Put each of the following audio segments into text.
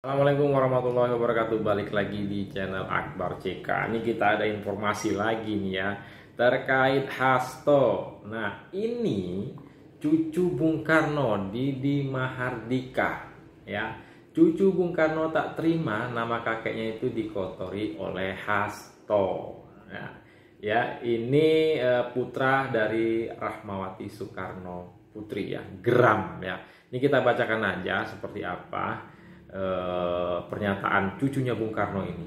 Assalamualaikum warahmatullahi wabarakatuh. Balik lagi di channel Akbar CK. Ini kita ada informasi lagi nih ya terkait Hasto. Nah, ini cucu Bung Karno, Didi Mahardika ya. Cucu Bung Karno tak terima nama kakeknya itu dikotori oleh Hasto. Ya, ini putra dari Rahmawati Soekarno Putri ya, Gram ya. Ini kita bacakan aja seperti apa pernyataan cucunya Bung Karno ini.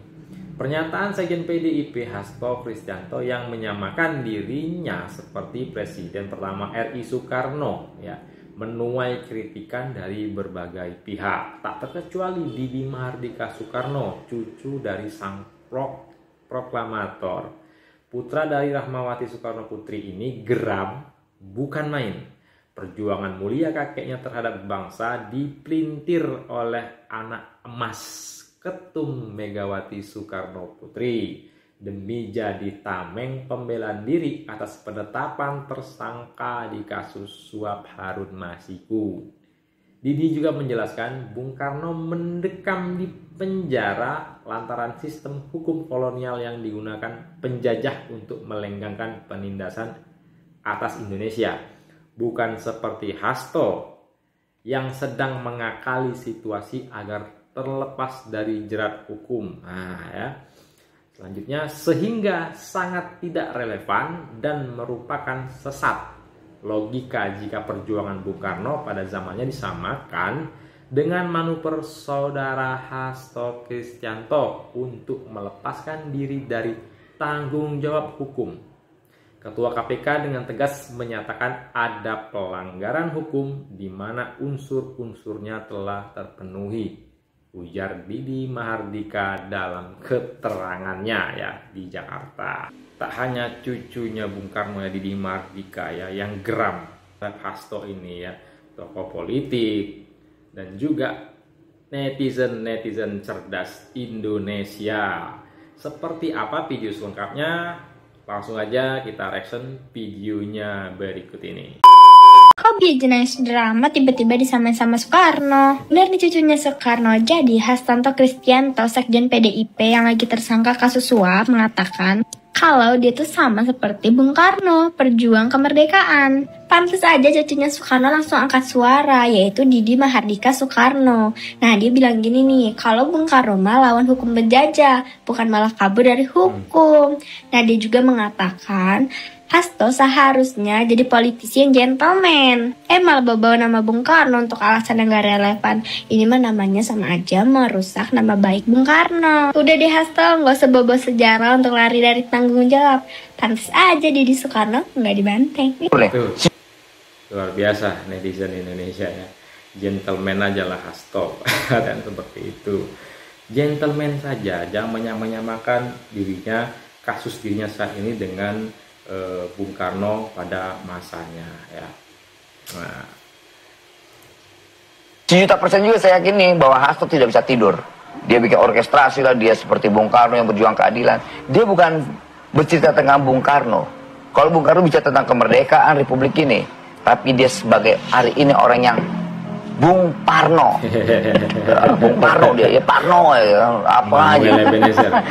Pernyataan Sekjen PDIP Hasto Kristianto yang menyamakan dirinya seperti Presiden pertama RI Soekarno ya, menuai kritikan dari berbagai pihak, tak terkecuali Didi Mahardika Soekarno, cucu dari sang proklamator. Putra dari Rahmawati Soekarno Putri ini geram bukan main. Perjuangan mulia kakeknya terhadap bangsa dipelintir oleh anak emas ketum Megawati Soekarno Putri demi jadi tameng pembelaan diri atas penetapan tersangka di kasus suap Harun Masiku. Didi juga menjelaskan Bung Karno mendekam di penjara lantaran sistem hukum kolonial yang digunakan penjajah untuk melenggangkan penindasan atas Indonesia. Bukan seperti Hasto yang sedang mengakali situasi agar terlepas dari jerat hukum. Selanjutnya, sehingga sangat tidak relevan dan merupakan sesat logika jika perjuangan Bung Karno pada zamannya disamakan dengan manuver saudara Hasto Kristianto untuk melepaskan diri dari tanggung jawab hukum. Ketua KPK dengan tegas menyatakan ada pelanggaran hukum di mana unsur-unsurnya telah terpenuhi, ujar Didi Mahardika dalam keterangannya ya di Jakarta. Tak hanya cucunya Bung Karno ya, Didi Mahardika ya, yang geram Hasto ini ya, tokoh politik dan juga netizen cerdas Indonesia. Seperti apa video selengkapnya? Langsung aja kita reaction videonya berikut ini. Kok biar jenis drama tiba-tiba disamain sama Soekarno? Bener nih cucunya Soekarno. Jadi Hastanto Kristianto, Sekjen PDIP yang lagi tersangka kasus suap, mengatakan kalau dia tuh sama seperti Bung Karno, perjuang kemerdekaan. Pantes aja cucunya Soekarno langsung angkat suara, yaitu Didi Mahardika Soekarno. Nah, dia bilang gini nih, kalau Bung Karno mah lawan hukum penjajah, bukan malah kabur dari hukum. Nah, dia juga mengatakan Hasto seharusnya jadi politisi yang gentleman. Malah bawa nama Bung Karno untuk alasan yang gak relevan. Ini mah namanya sama aja merusak nama baik Bung Karno. Udah deh Hasto, gak usah bawa sejarah untuk lari dari tanggung jawab. Pantes aja Didi Soekarno gak dibanteng. Tuh, luar biasa netizen Indonesia ya. Gentleman aja lah Hasto. Dan seperti itu. Gentleman saja, jangan menyamakan dirinya, kasus dirinya saat ini dengan Bung Karno pada masanya ya. Nah, 100% juga saya yakin nih bahwa Hasto tidak bisa tidur. Dia bikin orkestrasi lah, dia seperti Bung Karno yang berjuang keadilan. Dia bukan bercerita tentang Bung Karno. Kalau Bung Karno bicara tentang kemerdekaan Republik ini, tapi dia sebagai hari ini orang yang Bung Parno. Bung Parno dia, ya Parno ya, apa aja.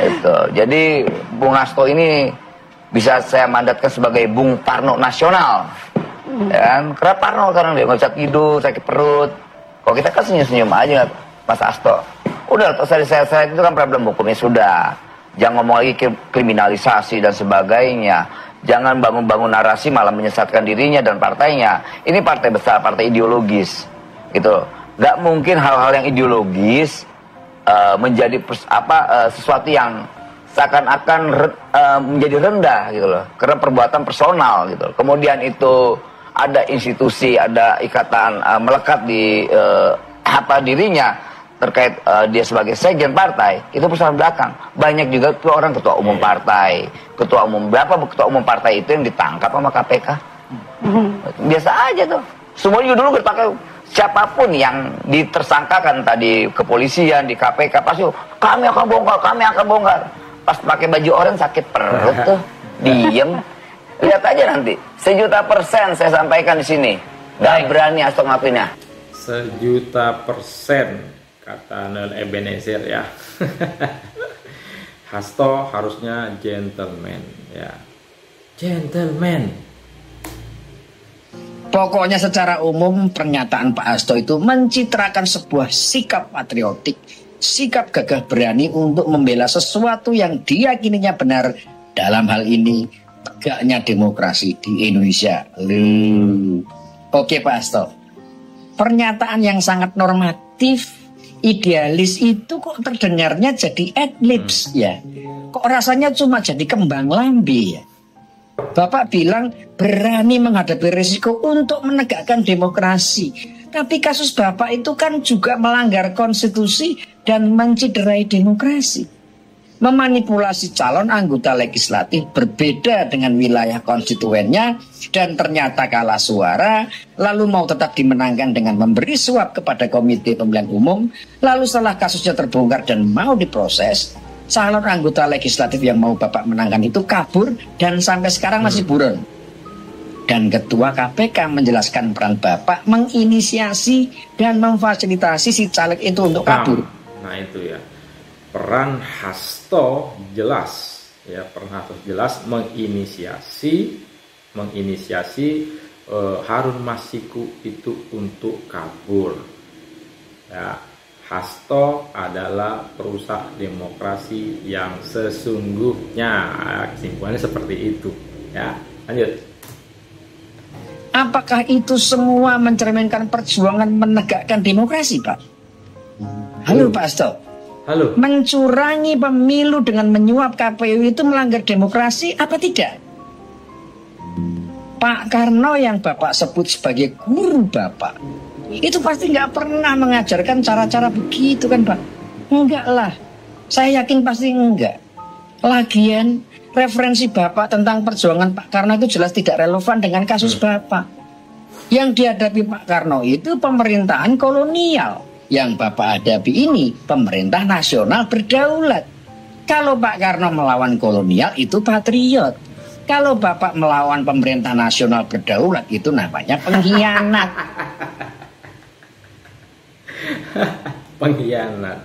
Itu. Jadi Bung Hasto ini bisa saya mandatkan sebagai Bung Parno nasional. Dan kenapa Parno? Karena dia nggak bisa tidur, sakit perut. Kalau kita kan senyum-senyum aja, Mas Hasto. Udah, saya itu kan problem hukumnya sudah. Jangan ngomong lagi kriminalisasi dan sebagainya. Jangan bangun-bangun narasi malah menyesatkan dirinya dan partainya. Ini partai besar, partai ideologis. Gitu. Nggak mungkin hal-hal yang ideologis menjadi sesuatu yang seakan-akan menjadi rendah gitu loh, karena perbuatan personal gitu. Kemudian itu ada institusi, ada ikatan melekat di dirinya terkait dia sebagai sekjen partai, itu persoalan belakang. Banyak juga tuh orang ketua umum partai, berapa ketua umum partai itu yang ditangkap sama KPK. Biasa aja tuh. Semua juga dulu berpakai siapapun yang ditersangkakan tadi kepolisian di KPK pasti kami akan bongkar. Pas pakai baju oranye sakit perut tuh, diem. Lihat aja nanti, 1.000.000% saya sampaikan di sini. Gak berani Hasto ngakuinnya. 1.000.000% kata Nel Ebenezer ya. Hasto harusnya gentleman ya. Gentleman. Pokoknya secara umum pernyataan Pak Hasto itu mencitrakan sebuah sikap patriotik, sikap gagah berani untuk membela sesuatu yang diyakininya benar, dalam hal ini tegaknya demokrasi di Indonesia. Oke Pak Hasto, pernyataan yang sangat normatif, idealis itu kok terdengarnya jadi adlibs ya. Kok rasanya cuma jadi kembang lambe ya. Bapak bilang berani menghadapi risiko untuk menegakkan demokrasi. Tapi kasus Bapak itu kan juga melanggar konstitusi dan menciderai demokrasi. Memanipulasi calon anggota legislatif berbeda dengan wilayah konstituennya dan ternyata kalah suara, lalu mau tetap dimenangkan dengan memberi suap kepada Komite Pemilihan Umum, lalu setelah kasusnya terbongkar dan mau diproses, calon anggota legislatif yang mau Bapak menangkan itu kabur dan sampai sekarang masih buron. Dan Ketua KPK menjelaskan peran Bapak menginisiasi dan memfasilitasi si caleg itu untuk kabur. Nah itu ya, peran Hasto jelas ya, peran Hasto jelas menginisiasi Harun Masiku itu untuk kabur ya. Hasto adalah perusak demokrasi yang sesungguhnya. Kesimpulannya seperti itu ya. Lanjut. Apakah itu semua mencerminkan perjuangan menegakkan demokrasi, Pak? Halo Pak Hasto. Halo. Mencurangi pemilu dengan menyuap KPU itu melanggar demokrasi apa tidak? Pak Karno yang Bapak sebut sebagai guru Bapak, itu pasti nggak pernah mengajarkan cara-cara begitu kan Pak? Enggak lah, saya yakin pasti enggak. Lagian referensi Bapak tentang perjuangan Pak Karno itu jelas tidak relevan dengan kasus Bapak. Yang dihadapi Pak Karno itu pemerintahan kolonial. Yang Bapak hadapi ini pemerintah nasional berdaulat. Kalau Pak Karno melawan kolonial itu patriot. Kalau Bapak melawan pemerintah nasional berdaulat itu namanya pengkhianat. Pengkhianat.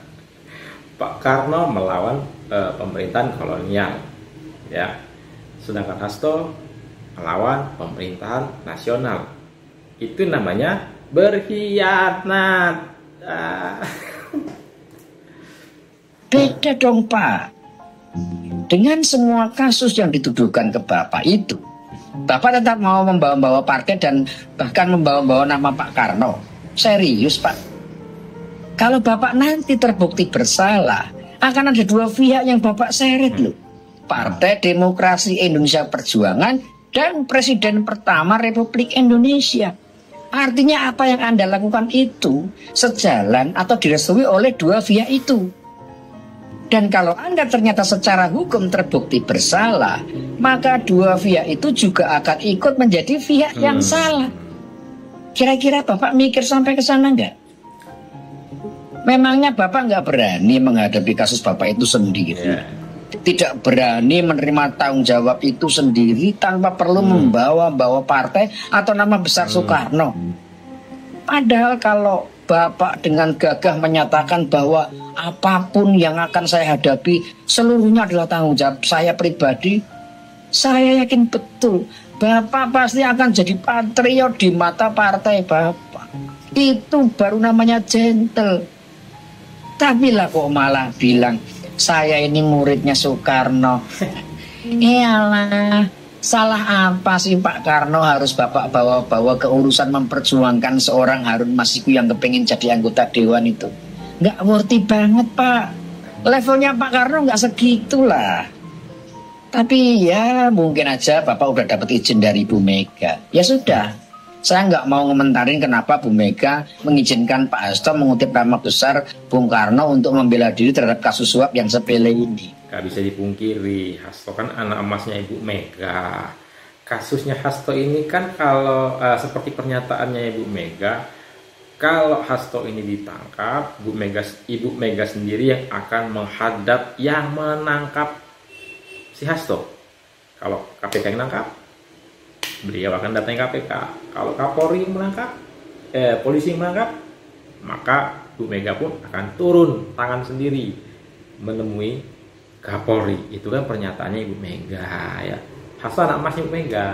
Pak Karno melawan pemerintahan kolonial ya, sedangkan Hasto melawan pemerintahan nasional, itu namanya berkhianat. Beda dong Pak. Dengan semua kasus yang dituduhkan ke Bapak itu, Bapak tetap mau membawa-bawa partai dan bahkan membawa-bawa nama Pak Karno. Serius Pak. Kalau Bapak nanti terbukti bersalah, akan ada dua pihak yang Bapak seret loh. Partai Demokrasi Indonesia Perjuangan dan Presiden pertama Republik Indonesia. Artinya apa yang Anda lakukan itu sejalan atau direstui oleh dua pihak itu. Dan kalau Anda ternyata secara hukum terbukti bersalah, maka dua pihak itu juga akan ikut menjadi pihak yang salah. Kira-kira Bapak mikir sampai ke sana enggak? Memangnya Bapak nggak berani menghadapi kasus Bapak itu sendiri? Tidak berani menerima tanggung jawab itu sendiri tanpa perlu membawa-bawa partai atau nama besar Soekarno. Padahal kalau Bapak dengan gagah menyatakan bahwa apapun yang akan saya hadapi seluruhnya adalah tanggung jawab saya pribadi, saya yakin betul Bapak pasti akan jadi patriot di mata partai Bapak. Itu baru namanya gentle. Tapi lah kok malah bilang saya ini muridnya Soekarno. Iyalah, salah apa sih Pak Karno harus Bapak bawa-bawa ke urusan memperjuangkan seorang Harun Masiku yang kepengen jadi anggota dewan itu? Nggak worthy banget Pak. Levelnya Pak Karno nggak segitulah. Tapi ya mungkin aja Bapak udah dapat izin dari Bu Mega. Ya sudah, saya nggak mau ngomentarin kenapa Bu Mega mengizinkan Pak Hasto mengutip nama besar Bung Karno untuk membela diri terhadap kasus suap yang sepele ini. Gak bisa dipungkiri, Hasto kan anak emasnya Ibu Mega. Kasusnya Hasto ini kan kalau seperti pernyataannya Ibu Mega, kalau Hasto ini ditangkap, Ibu Mega sendiri yang akan menghadap yang menangkap si Hasto. Kalau KPK yang menangkap, beliau akan datangi KPK. Kalau Kapolri menangkap, polisi menangkap, maka Bu Mega pun akan turun tangan sendiri menemui Kapolri. Itu kan pernyataannya Ibu Mega ya. Hasto anak emasnya Ibu Mega.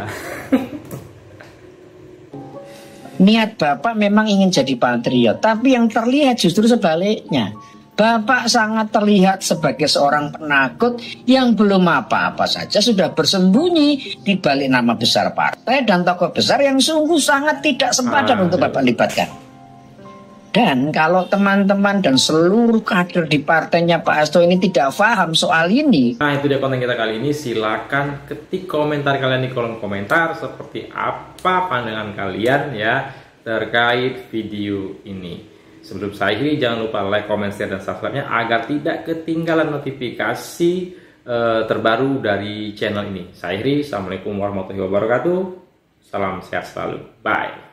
Niat Bapak memang ingin jadi patriot, tapi yang terlihat justru sebaliknya. Bapak sangat terlihat sebagai seorang penakut yang belum apa-apa saja sudah bersembunyi di balik nama besar partai dan tokoh besar yang sungguh sangat tidak sepadan untuk Bapak libatkan. Dan kalau teman-teman dan seluruh kader di partainya Pak Hasto ini tidak paham soal ini. Nah, itu dia konten kita kali ini. Silakan ketik komentar kalian di kolom komentar seperti apa pandangan kalian ya terkait video ini. Sebelum saya akhiri, jangan lupa like, comment, share, dan subscribe-nya agar tidak ketinggalan notifikasi terbaru dari channel ini. Saya akhiri, assalamualaikum warahmatullahi wabarakatuh. Salam sehat selalu. Bye.